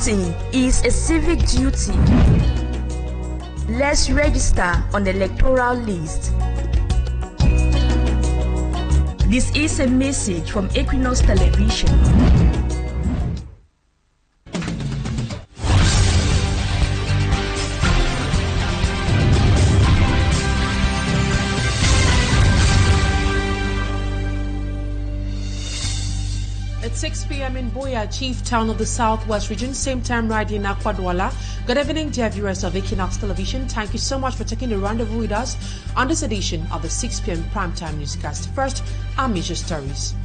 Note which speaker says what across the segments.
Speaker 1: Voting is a civic duty. Let's register on the electoral list. This is a message from Equinoxe Television.
Speaker 2: At 6 p.m. in Boya, chief town of the Southwest region, same time right in Akwadwala. Good evening, dear viewers of Equinoxe Television. Thank you so much for taking the rendezvous with us on this edition of the 6 p.m. primetime newscast. First, our major stories.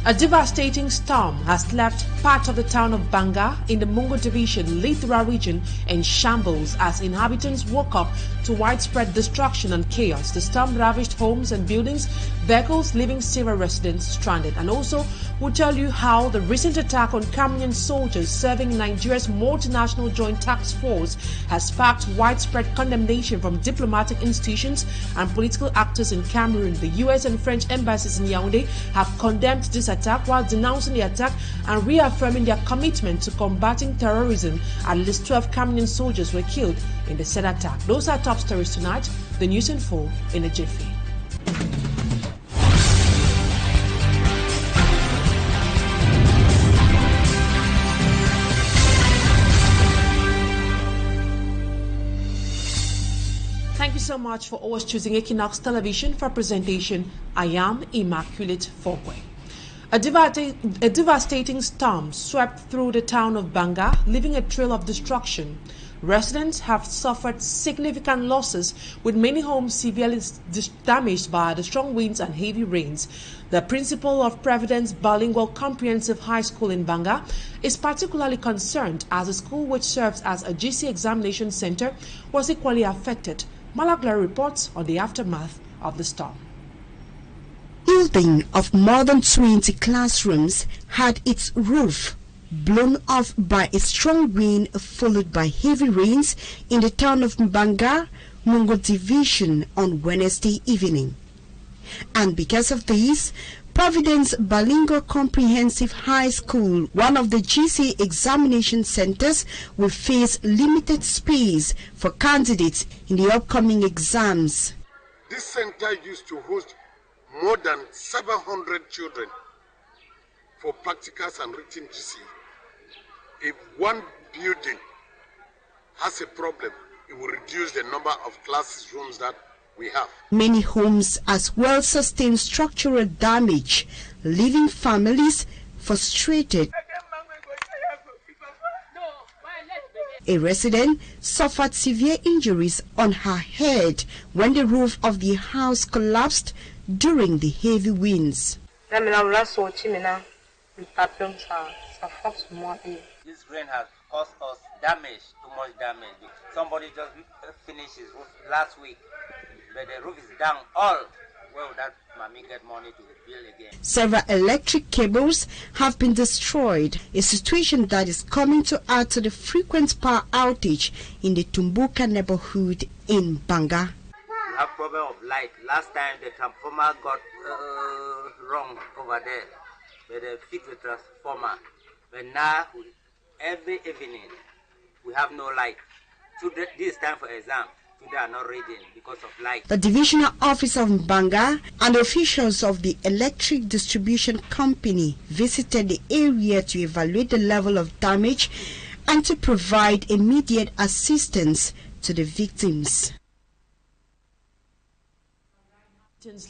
Speaker 2: A devastating storm has left part of the town of Banga in the Mungo Division, Lithra region in shambles as inhabitants woke up to widespread destruction and chaos. The storm ravaged homes and buildings, vehicles leaving several residents stranded. And also, we'll tell you how the recent attack on Cameroonian soldiers serving Nigeria's multinational joint task force has sparked widespread condemnation from diplomatic institutions and political actors in Cameroon. The US and French embassies in Yaoundé have condemned this attack while denouncing the attack and reaffirming their commitment to combating terrorism. At least 12 Cameroonian soldiers were killed in the said attack. Those are top stories tonight. The news in full in a jiffy. Thank you so much for always choosing Equinoxe Television for presentation. I am Immaculate Fogwe. A devastating storm swept through the town of Banga, leaving a trail of destruction. Residents have suffered significant losses, with many homes severely damaged by the strong winds and heavy rains. The principal of Providence Bilingual Comprehensive High School in Banga is particularly concerned as the school, which serves as a GC examination center, was equally affected. Malagla reports on the aftermath of the storm.
Speaker 3: Building of more than 20 classrooms had its roof blown off by a strong wind followed by heavy rains in the town of Banga, Mungo Division on Wednesday evening. And because of this, Providence Bilingual Comprehensive High School, one of the GC examination centers, will face limited space for candidates in the upcoming exams.
Speaker 4: This center used to host more than 700 children for practicals and written GC. If one building has a problem, it will reduce the number of classrooms that we have.
Speaker 3: Many homes as well sustained structural damage, leaving families frustrated. A resident suffered severe injuries on her head when the roof of the house collapsed during the heavy winds.
Speaker 5: This rain has caused us damage, too much damage. Somebody just finished his roof last week, but the roof is down all. Where would that mommy get money to build again?
Speaker 3: Several electric cables have been destroyed, a situation that is coming to add to the frequent power outage in the Tumbuka neighborhood in Banga.
Speaker 5: We have problem of light. Last time the transformer got wrong over there, but they fixed the transformer. But now, every evening, we have no light. Today, this time for exam, today are not reading because of light.
Speaker 3: The divisional officer of Banga and officials of the electric distribution company visited the area to evaluate the level of damage and to provide immediate assistance to the victims.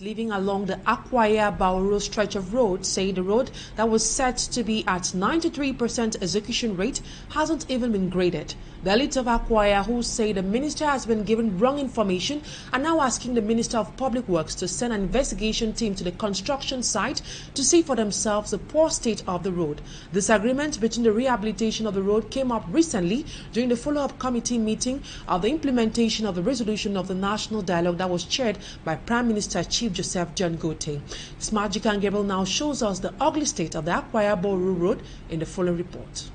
Speaker 2: Living along the Akwaya Bauru stretch of road say the road that was set to be at 93% execution rate hasn't even been graded. The elite of Akwaya, who say the minister has been given wrong information, are now asking the Minister of Public Works to send an investigation team to the construction site to see for themselves the poor state of the road. This agreement between the rehabilitation of the road came up recently during the follow-up committee meeting of the implementation of the resolution of the National Dialogue that was chaired by Prime Minister Chief Joseph John Gote. Smart Jikan Gabriel now shows us the ugly state of the Akwaya Boru Road in the following report.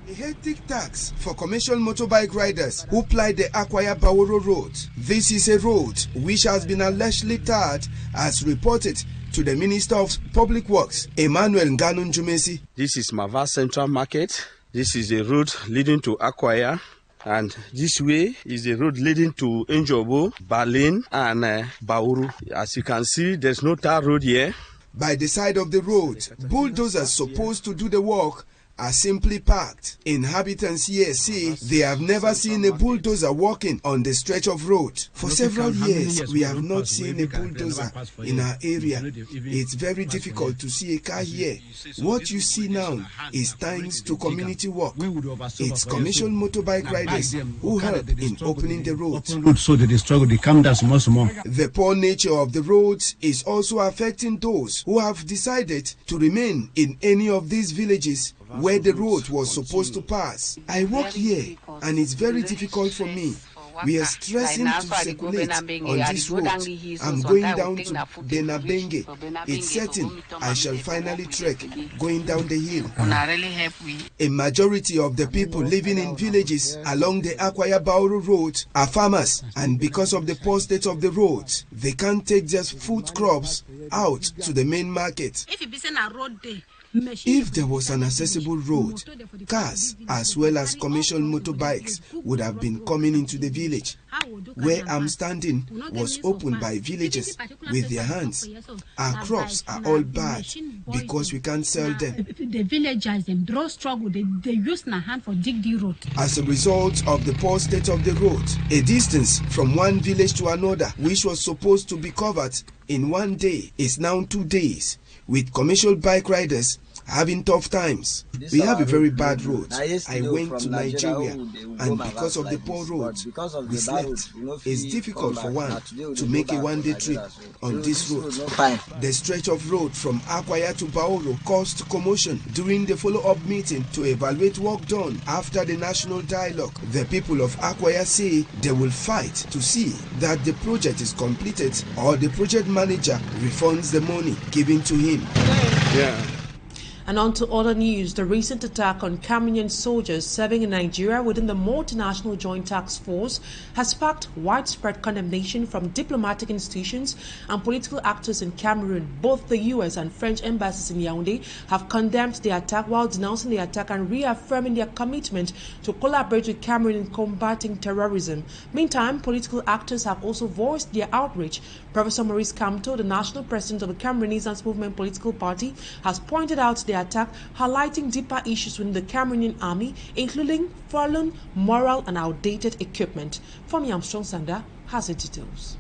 Speaker 6: A hectic tax for commercial motorbike riders who ply the Akwaya Baworo Road. This is a road which has been allegedly tarred, as reported to the Minister of Public Works, Emmanuel Nganun Jumesi.
Speaker 7: This is Mava Central Market. This is a road leading to Akwaya, and this way is a road leading to Njobo, Berlin, and Bauru. As you can see, there's no tar road here.
Speaker 6: By the side of the road, bulldozers supposed to do the work are simply parked. Inhabitants here say they have never seen a bulldozer walking on the stretch of road. For several years, we have not seen a bulldozer in our area. It's very difficult to see a car here. What you see now is thanks to community work. It's commercial motorbike riders who help in opening the road.
Speaker 8: So they struggle, they come down small.
Speaker 6: The poor nature of the roads is also affecting those who have decided to remain in any of these villages where the road was supposed to pass. I work here and it's very difficult for me. We are stressing to circulate on this road. I'm going down to Benabenge. It's certain I shall finally trek going down the hill. A majority of the people living in villages along the Akwaya Bauru road are farmers, and because of the poor state of the road, they can't take their food crops out to the main market. If there was an accessible road, cars as well as commercial motorbikes would have been coming into the village. Where I'm standing was opened by villagers with their hands. Our crops are all bad because we can't sell them.
Speaker 9: The villagers, them draw struggle, they use their hand for dig the road.
Speaker 6: As a result of the poor state of the road, a distance from one village to another, which was supposed to be covered in one day, is now 2 days, with commercial bike riders having tough times. We have a very bad road. I went to Nigeria, and because of the poor road, we slept. It's difficult for one to make a one-day trip on this road. The stretch of road from Akwaya to Bauru caused commotion during the follow-up meeting to evaluate work done after the national dialogue. The people of Akwaya say they will fight to see that the project is completed or the project manager refunds the money given to him.
Speaker 7: Yeah.
Speaker 2: And on to other news, the recent attack on Cameroonian soldiers serving in Nigeria within the Multinational Joint Task Force has sparked widespread condemnation from diplomatic institutions and political actors in Cameroon. Both the US and French embassies in Yaoundé have condemned the attack while denouncing the attack and reaffirming their commitment to collaborate with Cameroon in combating terrorism. Meantime, political actors have also voiced their outrage. Professor Maurice Kamto, the national president of the Cameroon Renaissance Movement political party, has pointed out the attack, highlighting deeper issues within the Cameroonian army, including fallen moral and outdated equipment. Femi Armstrong Sanda has the details.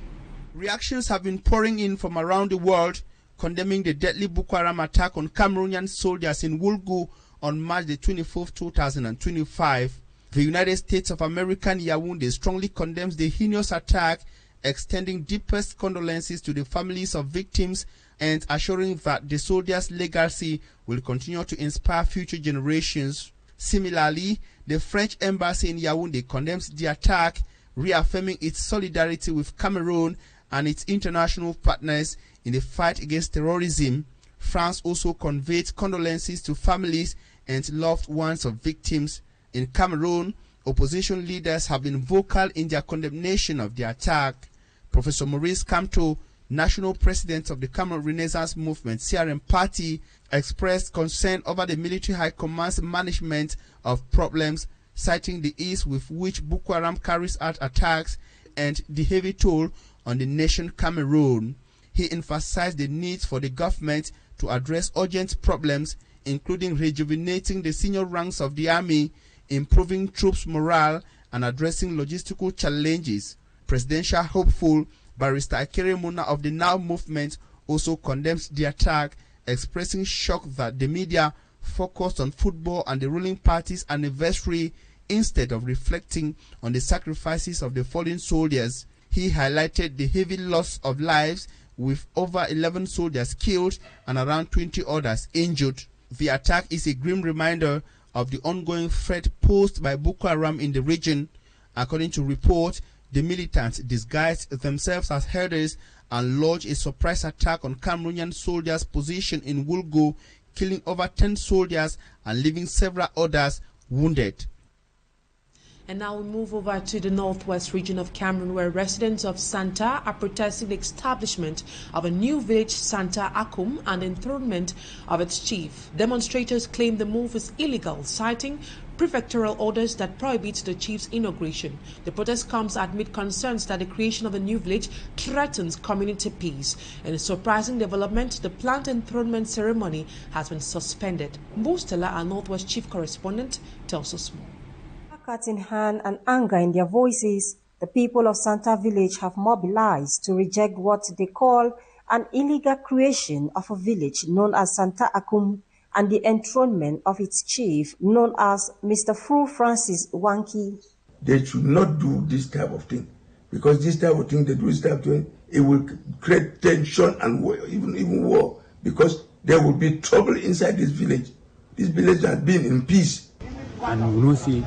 Speaker 10: Reactions have been pouring in from around the world, condemning the deadly Boko Haram attack on Cameroonian soldiers in Wulgu on March the 24th, 2025. The United States of America in Yaoundé strongly condemns the heinous attack, extending deepest condolences to the families of victims and assuring that the soldiers' legacy will continue to inspire future generations. Similarly, the French embassy in Yaoundé condemns the attack, reaffirming its solidarity with Cameroon and its international partners in the fight against terrorism. France also conveyed condolences to families and loved ones of victims. In Cameroon, opposition leaders have been vocal in their condemnation of the attack. Professor Maurice Kamto, national president of the Cameroon Renaissance Movement (CRM) party, expressed concern over the military high command's management of problems, citing the ease with which Boko Haram carries out attacks and the heavy toll on the nation Cameroon. He emphasized the need for the government to address urgent problems, including rejuvenating the senior ranks of the army, improving troops' morale, and addressing logistical challenges. Presidential hopeful Barrister Akere Muna of the Now movement also condemns the attack, expressing shock that the media focused on football and the ruling party's anniversary instead of reflecting on the sacrifices of the fallen soldiers. He highlighted the heavy loss of lives, with over 11 soldiers killed and around 20 others injured. The attack is a grim reminder of the ongoing threat posed by Boko Haram in the region. According to reports, the militants disguised themselves as herders and launched a surprise attack on Cameroonian soldiers' position in Wulgu, killing over 10 soldiers and leaving several others wounded.
Speaker 2: And now we move over to the northwest region of Cameroon, where residents of Santa are protesting the establishment of a new village, Santa Akum, and enthronement of its chief. Demonstrators claim the move is illegal, citing prefectural orders that prohibit the chief's inauguration. The protest comes amid concerns that the creation of the new village threatens community peace. In a surprising development, the planned enthronement ceremony has been suspended. Mbostella, our northwest chief correspondent, tells us more.
Speaker 11: Cards in hand and anger in their voices, the people of Santa Village have mobilized to reject what they call an illegal creation of a village known as Santa Akum and the enthronement of its chief known as Mr. Fru Francis Wanki.
Speaker 12: They should not do this type of thing, because this type of thing, they do this type of thing, it will create tension and war, even war, because there will be trouble inside this village. This village has been in peace.
Speaker 8: And we know say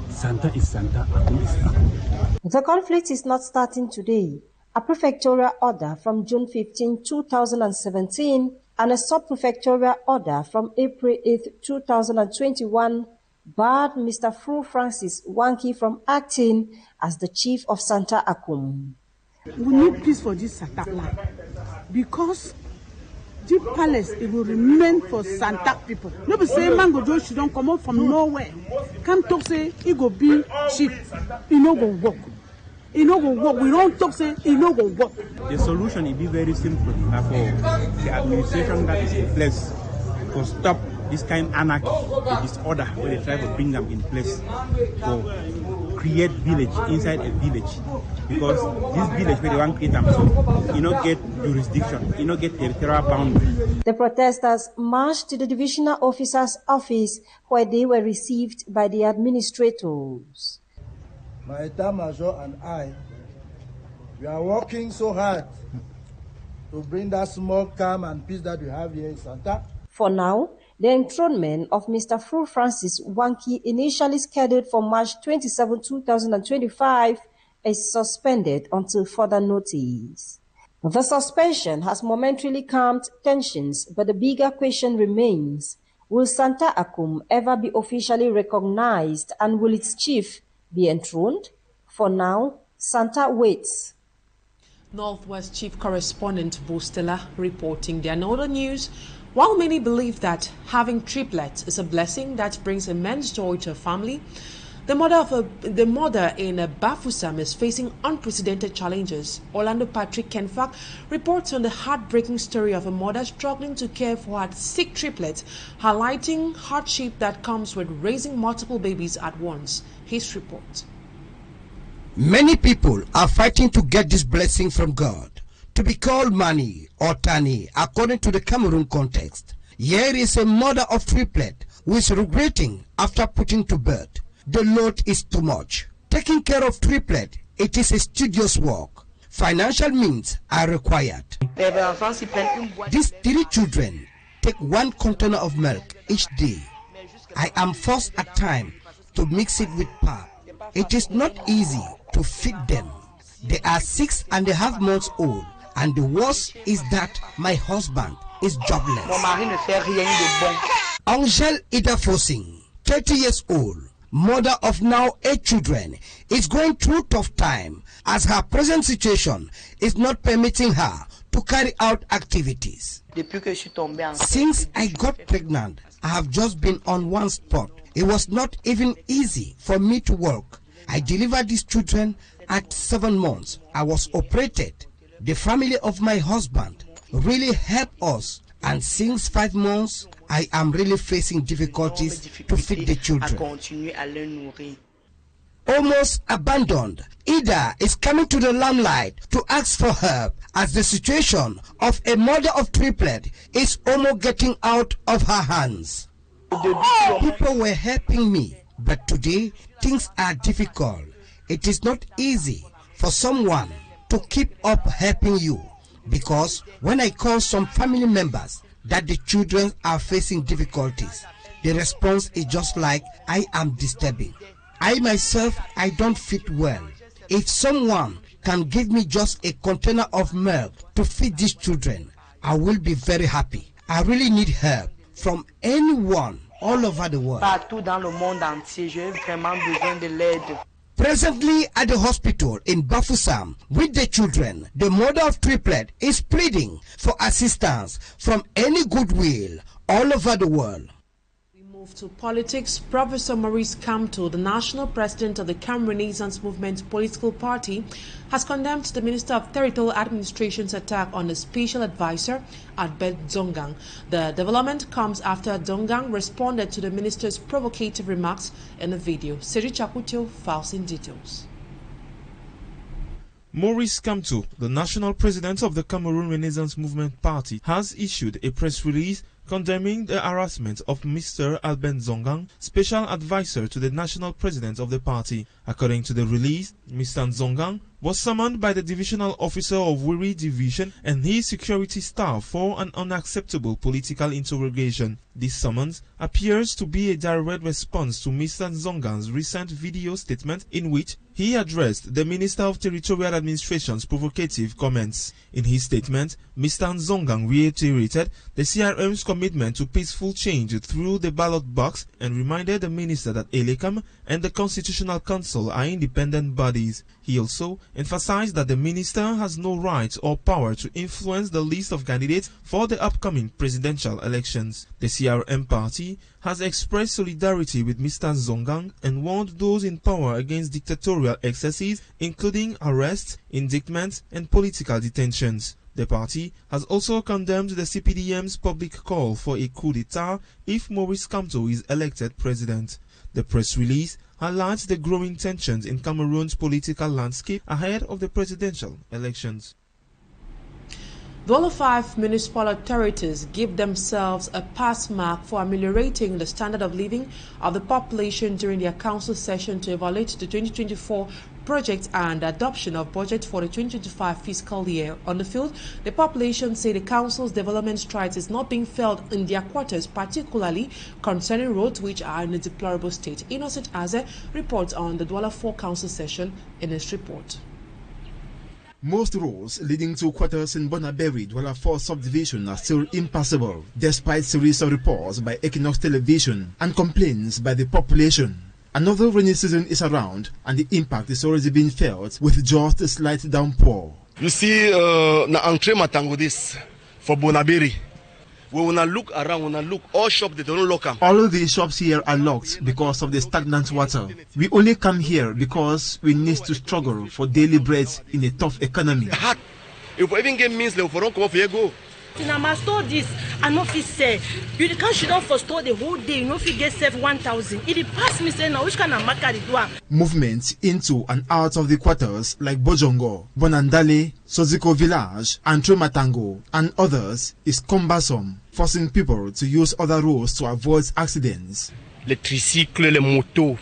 Speaker 8: Santa is Santa, Akum is Akum.
Speaker 11: The conflict is not starting today. A prefectural order from June 15, 2017 and a sub-prefectural order from April 8, 2021 barred Mr. Fru Francis Wanki from acting as the chief of Santa Akum.
Speaker 13: We need peace for this Santa land, because the palace, it will remain for Santa people. Nobody say Mango Joe should don't come out from nowhere. Come talk say he go be chief. He no go work. He no go work. We don't talk say he no go work.
Speaker 14: The solution will be very simple for the administration that is in place to stop this kind of anarchy, the disorder where they try to bring them in place to create village inside a village. Because this village where they want to create them, you don't get jurisdiction, you don't get territorial boundary.
Speaker 11: The protesters marched to the divisional officer's office where they were received by the administrators.
Speaker 15: My Etat-Major and I, we are working so hard to bring that small calm and peace that we have here in Santa.
Speaker 11: For now, the enthronement of Mr. Fru Francis Wanki, initially scheduled for March 27, 2025, is suspended until further notice. The suspension has momentarily calmed tensions, but the bigger question remains: will Santa Akum ever be officially recognized, and will its chief be enthroned? For now, Santa waits.
Speaker 2: Northwest Chief Correspondent Mbostella reporting there. In other news, while many believe that having triplets is a blessing that brings immense joy to a family, the mother in Bafoussam is facing unprecedented challenges. Orlando Patrick Kenfak reports on the heartbreaking story of a mother struggling to care for her sick triplets, highlighting hardship that comes with raising multiple babies at once. His report.
Speaker 6: Many people are fighting to get this blessing from God, to be called Mani or Tani, according to the Cameroon context. Here is a mother of triplet who is regretting after putting to birth. The load is too much. Taking care of triplet, it is a studious work. Financial means are required. These 3 children take 1 container of milk each day. I am forced at times to mix it with pap. It is not easy to feed them. They are 6.5 months old, and the worst is that my husband is jobless. Angel Ida Fossing, 30 years old, mother of now 8 children, is going through tough time as her present situation is not permitting her to carry out activities. Since I got pregnant, I have just been on one spot. It was not even easy for me to work. I delivered these children at 7 months. I was operated. The family of my husband really helped us, and since 5 months, I am really facing difficulties to feed the children. Almost abandoned, Ida is coming to the limelight to ask for help as the situation of a mother of triplet is almost getting out of her hands. People were helping me, but today things are difficult. It is not easy for someone to keep up helping you, because when I call some family members that the children are facing difficulties, the response is just like, I am disturbing. I myself, I don't fit well. If someone can give me just a container of milk to feed these children, I will be very happy. I really need help from anyone
Speaker 16: all over the world.
Speaker 17: Partout dans le monde entier, j'ai vraiment besoin de l'aide.
Speaker 16: Presently at the hospital in Bafoussam with the children, the mother of Triplet is pleading for assistance from any goodwill all over the world.
Speaker 2: To politics, Professor Maurice Kamto, the national president of the Cam Renaissance Movement political party, has condemned the Minister of Territorial Administration's attack on the special advisor, Albert Zongang. The development comes after Zongang responded to the minister's provocative remarks in a video. Siri Chakutio files in details.
Speaker 18: Maurice Kamto, the national president of the Cameroon Renaissance Movement Party, has issued a press release condemning the harassment of Mr. Albert Zongang, special advisor to the national president of the party. According to the release, Mr. Zongang was summoned by the divisional officer of Wiri Division and his security staff for an unacceptable political interrogation. This summons appears to be a direct response to Mr. Zongang's recent video statement in which he addressed the Minister of Territorial Administration's provocative comments. In his statement, Mr. Zongang reiterated the CRM's commitment to peaceful change through the ballot box and reminded the minister that ELECAM and the Constitutional Council are independent bodies. He also emphasized that the minister has no right or power to influence the list of candidates for the upcoming presidential elections. The CRM party has expressed solidarity with Mr. Zongang and warned those in power against dictatorial excesses, including arrests, indictments, and political detentions. The party has also condemned the CPDM's public call for a coup d'etat if Maurice Kamto is elected president. The press release highlights the growing tensions in Cameroon's political landscape ahead of the presidential elections.
Speaker 2: The all 5 municipal authorities give themselves a pass mark for ameliorating the standard of living of the population during their council session to evaluate the 2024 project and adoption of budget for the 2025 fiscal year. On the field, the population say the council's development strides is not being felt in their quarters, particularly concerning roads which are in a deplorable state. Innocent Aze reports on the Douala 4 council session in his report.
Speaker 10: Most roads leading to quarters in Bonaberi, Douala 4 subdivision are still impassable, despite series of reports by Equinoxe television and complaints by the population. Another rainy season is around and the impact is already being felt with just a slight downpour.
Speaker 19: You see, na entre matango this for Bonaberi. We wanna look around, wanna look, all shops they don't lock them.
Speaker 10: All of the shops here are locked because of the stagnant water. We only come here because we need to struggle for daily bread in a tough economy.
Speaker 19: If we even get means, they will come off here go.
Speaker 20: I must store this and not fit say. You can't sit down for store the whole day, you know if you get save 1,000. If it pass me say now which kind of market it do?
Speaker 10: Movement into and out of the quarters like Bojongo, Bonandale, Soziko Village, Antrematango and others is cumbersome, forcing people to use other roads to avoid accidents.
Speaker 19: Les tricycles, les motos,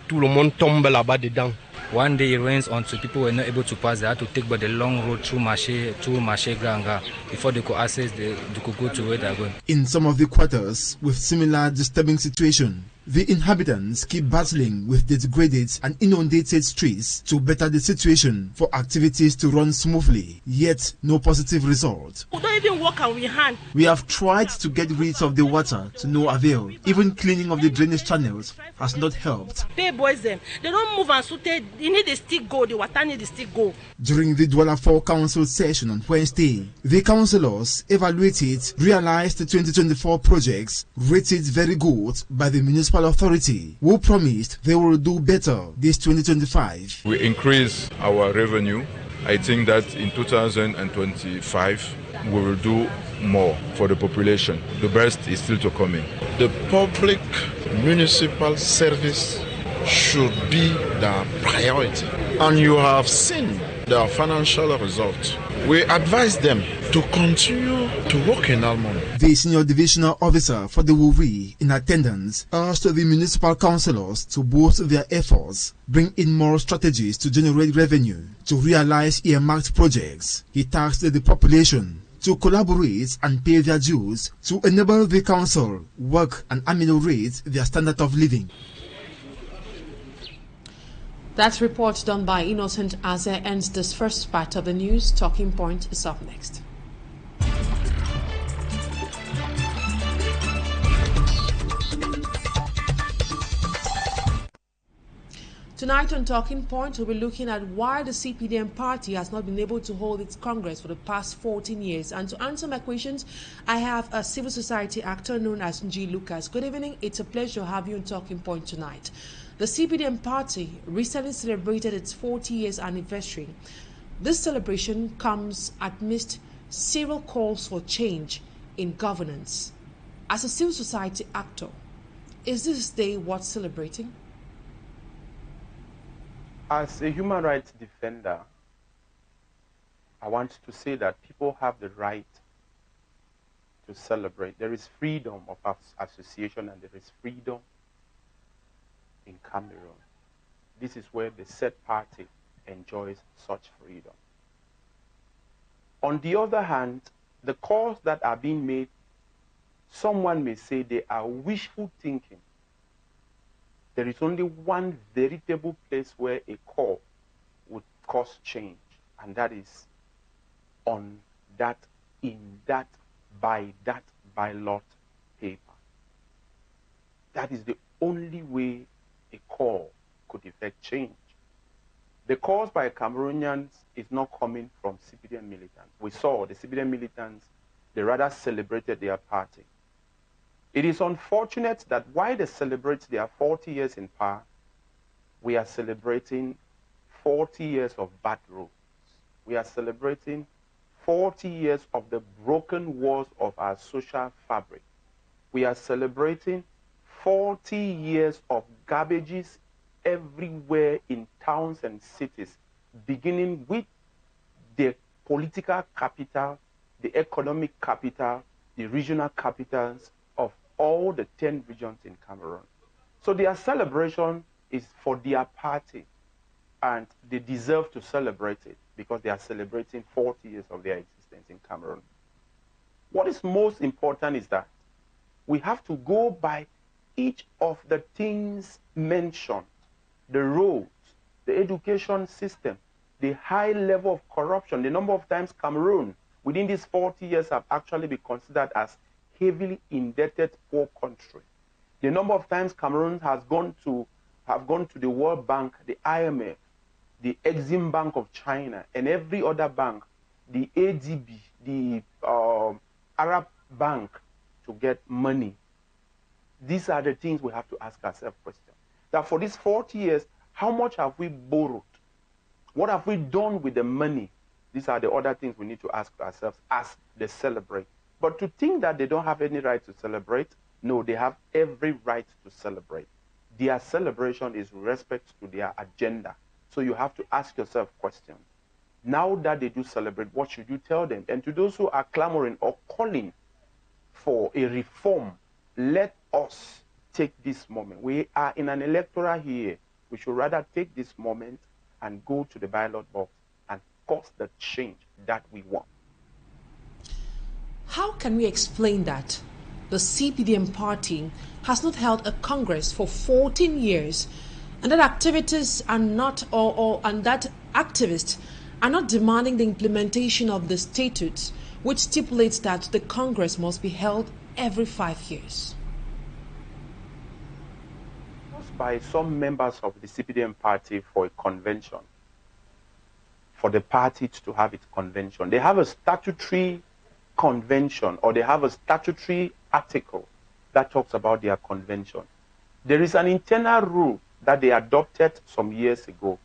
Speaker 19: tout le monde tombe là-bas dedans.
Speaker 21: One day it rains until people were not able to pass. They had to take but the long road through Marché Ganga before they could access, they could go to where they're going.
Speaker 10: In some of the quarters with similar disturbing situation, the inhabitants keep battling with the degraded and inundated streets to better the situation for activities to run smoothly, yet no positive result.
Speaker 20: We don't even walk and we hand.
Speaker 10: We have tried to get rid of the water to no avail. Even cleaning of the drainage channels has not helped.
Speaker 20: Pay boys them. They don't move and so they need the stick go, the water need the stick go.
Speaker 10: During the Douala 4 council session on Wednesday, the councillors evaluated, realized the 2024 projects, rated very good by the municipal authority, who promised they will do better this 2025.
Speaker 22: We increase our revenue. I think that in 2025 we will do more for the population. The best is still to come in.
Speaker 23: The public municipal service should be the priority, and you have seen the financial result. We advise them to continue to work in Almond.
Speaker 10: The senior divisional officer for the WURI in attendance urged the municipal councillors to boost their efforts, bring in more strategies to generate revenue, to realize earmarked projects. He tasked the population to collaborate and pay their dues to enable the council work and ameliorate their standard of living.
Speaker 2: That report done by Innocent Aze ends this first part of the news. Talking Point is up next. Tonight on Talking Point, we'll be looking at why the CPDM party has not been able to hold its Congress for the past 14 years. And to answer my questions, I have a civil society actor known as NJI Lucas. Good evening. It's a pleasure to have you on Talking Point tonight. The CPDM party recently celebrated its 40 years anniversary. This celebration comes amidst several calls for change in governance. As a civil society actor, is this day worth celebrating?
Speaker 1: As a human rights defender, I want to say that people have the right to celebrate. There is freedom of association and there is freedom in Cameroon. This is where the said party enjoys such freedom. On the other hand, the calls that are being made, someone may say they are wishful thinking. There is only one veritable place where a call would cause change, and that is on that, in that ballot paper. That is the only way a call could effect change. The calls by Cameroonians is not coming from CPDM militants. We saw the CPDM militants, they rather celebrated their party. It is unfortunate that while they celebrate their 40 years in power, we are celebrating 40 years of bad roads. We are celebrating 40 years of the broken walls of our social fabric. We are celebrating 40 years of garbages everywhere in towns and cities, beginning with the political capital, the economic capital, the regional capitals of all the 10 regions in Cameroon. So their celebration is for their party, and they deserve to celebrate it because they are celebrating 40 years of their existence in Cameroon. What is most important is that we have to go by each of the things mentioned: the roads, the education system, the high level of corruption, the number of times Cameroon within these 40 years have actually been considered as heavily indebted poor country. The number of times Cameroon has gone to the World Bank, the IMF, the Exim Bank of China, and every other bank, the ADB, the Arab Bank, to get money. These are the things we have to ask ourselves questions. That for these 40 years, how much have we borrowed? What have we done with the money? These are the other things we need to ask ourselves as they celebrate. But to think that they don't have any right to celebrate, no, they have every right to celebrate. Their celebration is with respect to their agenda. So you have to ask yourself questions. Now that they do celebrate, what should you tell them? And to those who are clamoring or calling for a reform, let us take this moment. We are in an electoral year. We should rather take this moment and go to the ballot box and cause the change that we want.
Speaker 2: How can we explain that the CPDM party has not held a Congress for 14 years and that activities are not, and that activists are not demanding the implementation of the statutes, which stipulates that the Congress must be held every 5 years?
Speaker 1: By some members of the CPDM party for a convention, for the party to have its convention. They have a statutory convention, or they have a statutory article that talks about their convention. There is an internal rule that they adopted some years ago,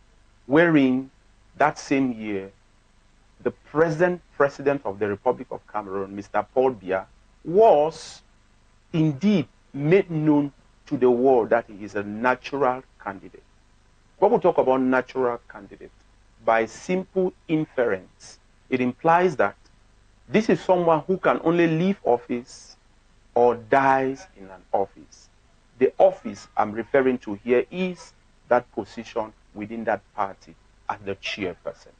Speaker 1: wherein that same year, the present president of the Republic of Cameroon, Mr. Paul Biya, was indeed made known to the world that he is a natural candidate. When we talk about natural candidate, by simple inference, it implies that this is someone who can only leave office or dies in an office. The office I'm referring to here is that position within that party as the chairperson.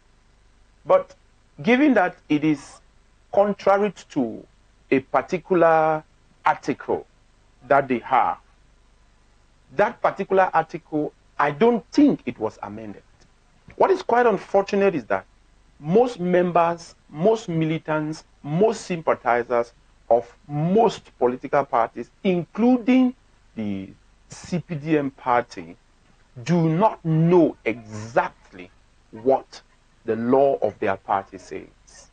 Speaker 1: But given that it is contrary to a particular article that they have, that particular article, I don't think it was amended. What is quite unfortunate is that most members, most militants, most sympathizers of most political parties, including the CPDM party, do not know exactly what the law of their party says.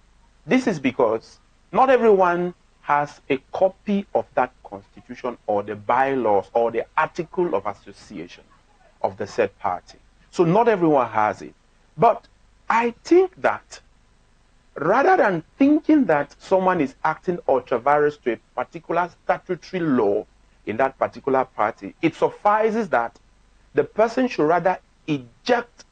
Speaker 1: This is because not everyone has a copy of that constitution or the bylaws or the article of association of the said party. So not everyone has it. But I think that rather than thinking that someone is acting ultra-virus to a particular statutory law in that particular party, it suffices that the person should rather eject,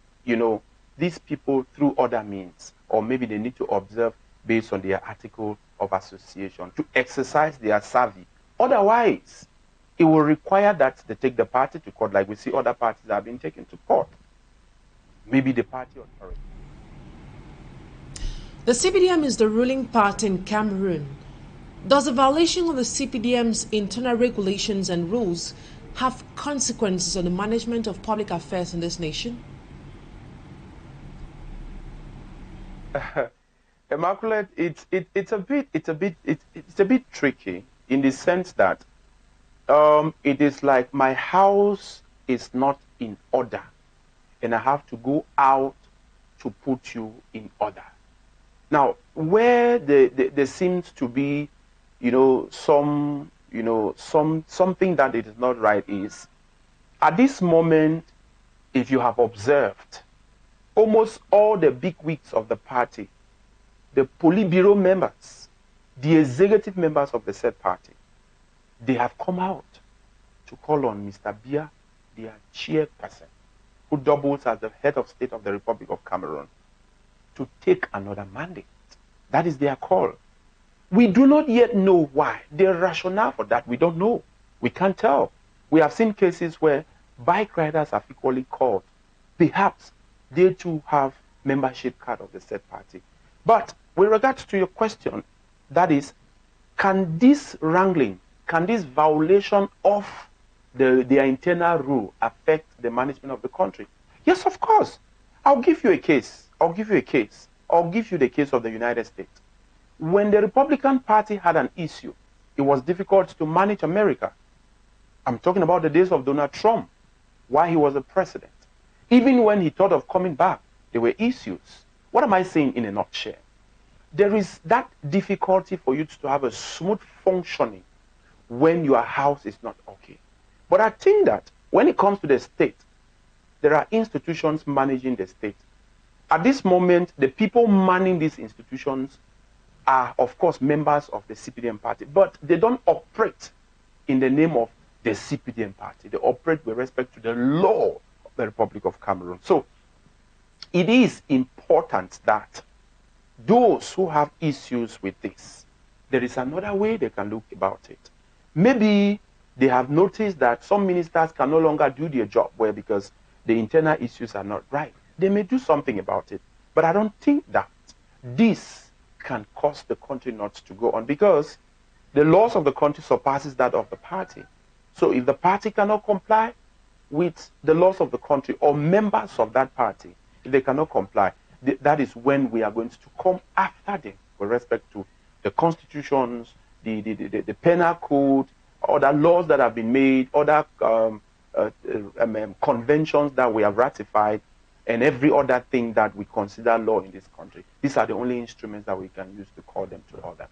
Speaker 1: these people through other means, or maybe they need to observe based on their article of association to exercise their savvy. Otherwise, it will require that they take the party to court, like we see other parties that have been taken to court. Maybe the party authority.
Speaker 2: The CPDM is the ruling party in Cameroon. Does the violation of the CPDM's internal regulations and rules have consequences on the management of public affairs in this nation?
Speaker 1: Immaculate, it's a bit tricky in the sense that it is like my house is not in order, and I have to go out to put you in order. Now, where there seems to be, something that it is not right is, at this moment, if you have observed, almost all the big wigs of the party, the Politburo members, the executive members of the said party, they have come out to call on Mr. Biya, their chairperson, who doubles as the head of state of the Republic of Cameroon, to take another mandate. That is their call. We do not yet know why. The rationale for that, we don't know. We can't tell. We have seen cases where bike riders have equally called. Perhaps they too have membership card of the said party. But with regards to your question, that is, can this wrangling, can this violation of their internal rule affect the management of the country? Yes, of course. I'll give you a case. I'll give you the case of the United States. When the Republican Party had an issue, it was difficult to manage America. I'm talking about the days of Donald Trump, while he was the president. Even when he thought of coming back, there were issues. What am I saying in a nutshell? There is that difficulty for you to have a smooth functioning when your house is not okay. But I think that when it comes to the state, there are institutions managing the state. At this moment, the people manning these institutions are, of course, members of the CPDM party, but they don't operate in the name of the CPDM party. They operate with respect to the law of the Republic of Cameroon. So it is important that those who have issues with this, there is another way they can look about it. Maybe they have noticed that some ministers can no longer do their job well because the internal issues are not right. They may do something about it. But I don't think that this can cause the country not to go on, because the laws of the country surpasses that of the party. So if the party cannot comply with the laws of the country, or members of that party, if they cannot comply, that is when we are going to come after them with respect to the constitutions, the penal code, other laws that have been made, other conventions that we have ratified, and every other thing that we consider law in this country. These are the only instruments that we can use to call them to order.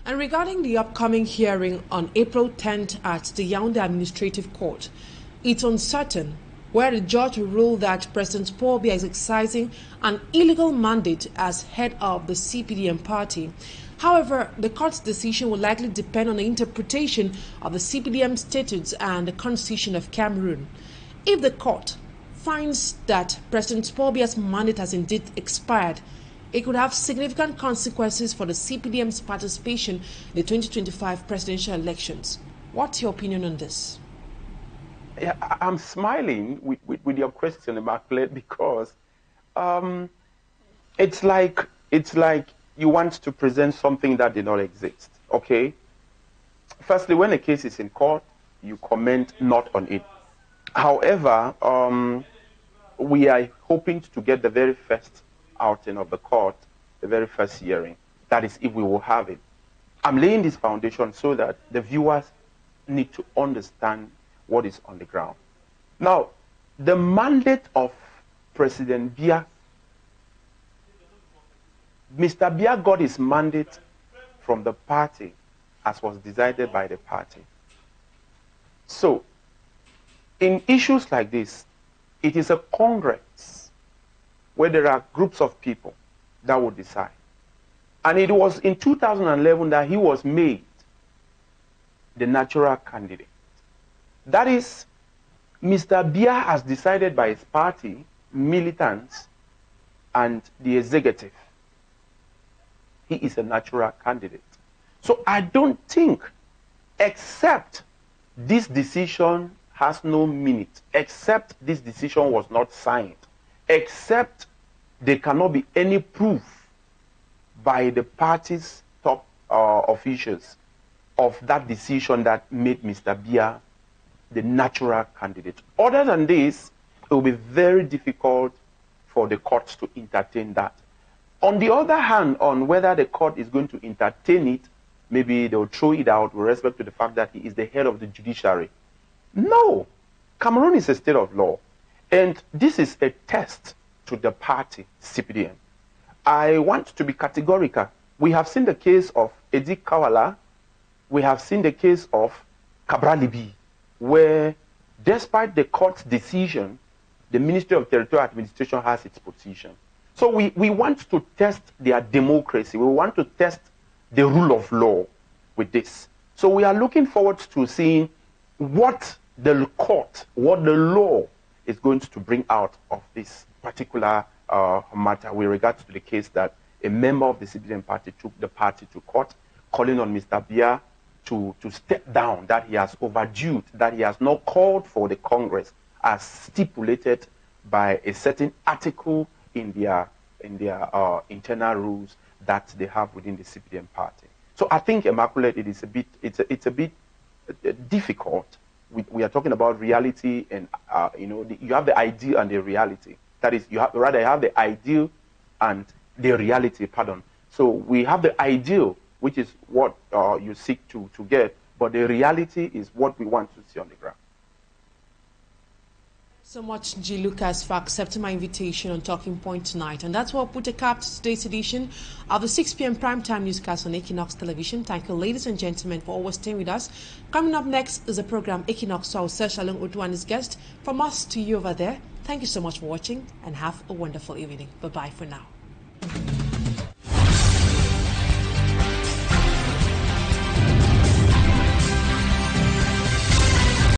Speaker 2: And regarding the upcoming hearing on April 10th at the Yaoundé Administrative Court, it's uncertain where the judge will rule that President Paul Biya is exercising an illegal mandate as head of the CPDM party. However, the court's decision will likely depend on the interpretation of the CPDM statutes and the Constitution of Cameroon. If the court finds that President Paul Biya's mandate has indeed expired, it could have significant consequences for the CPDM's participation in the 2025 presidential elections. What's your opinion on this?
Speaker 1: Yeah, I'm smiling with your question, Immaculate, because it's like you want to present something that did not exist. Okay. Firstly, when a case is in court, you comment not on it. However, we are hoping to get the very first outing of the court, the very first hearing. That is, if we will have it. I'm laying this foundation so that the viewers need to understand what is on the ground. Now, the mandate of President Biya, Mr. Biya got his mandate from the party as was decided by the party. So, in issues like this, it is a Congress where there are groups of people that will decide. And it was in 2011 that he was made the natural candidate. That is, Mr. Biya has decided by his party, militants, and the executive. He is a natural candidate. So I don't think, except this decision has no merit, except this decision was not signed, except there cannot be any proof by the party's top officials of that decision that made Mr. Biya the natural candidate. Other than this, it will be very difficult for the courts to entertain that. On the other hand, on whether the court is going to entertain it, maybe they'll throw it out with respect to the fact that he is the head of the judiciary. No. Cameroon is a state of law. And this is a test to the party, CPDM. I want to be categorical. We have seen the case of Edi Kawala. We have seen the case of Kabralibi, where despite the court's decision, the Ministry of Territorial Administration has its position. So we want to test their democracy. We want to test the rule of law with this. So we are looking forward to seeing what the court, what the law is going to bring out of this particular matter with regards to the case that a member of the CPDM party took the party to court, calling on Mr. Biya to step down, that he has overdue, that he has not called for the Congress as stipulated by a certain article in their internal rules that they have within the CPDM party. So I think, Immaculate, it is a bit, it's a bit difficult. We are talking about reality, and you have the ideal and the reality. That is, you have the ideal and the reality. Pardon. So we have the ideal, which is what you seek to get, but the reality is what we want to see on the ground.
Speaker 2: So much, NJI Lucas, for accepting my invitation on Talking Point tonight. And that's what will put a cap to today's edition of the 6 p.m. primetime newscast on Equinoxe Television. Thank you, ladies and gentlemen, for always staying with us. Coming up next is the program Equinoxe. So I'll search along Utu and his guest. From us to you over there, thank you so much for watching and have a wonderful evening. Bye-bye for now.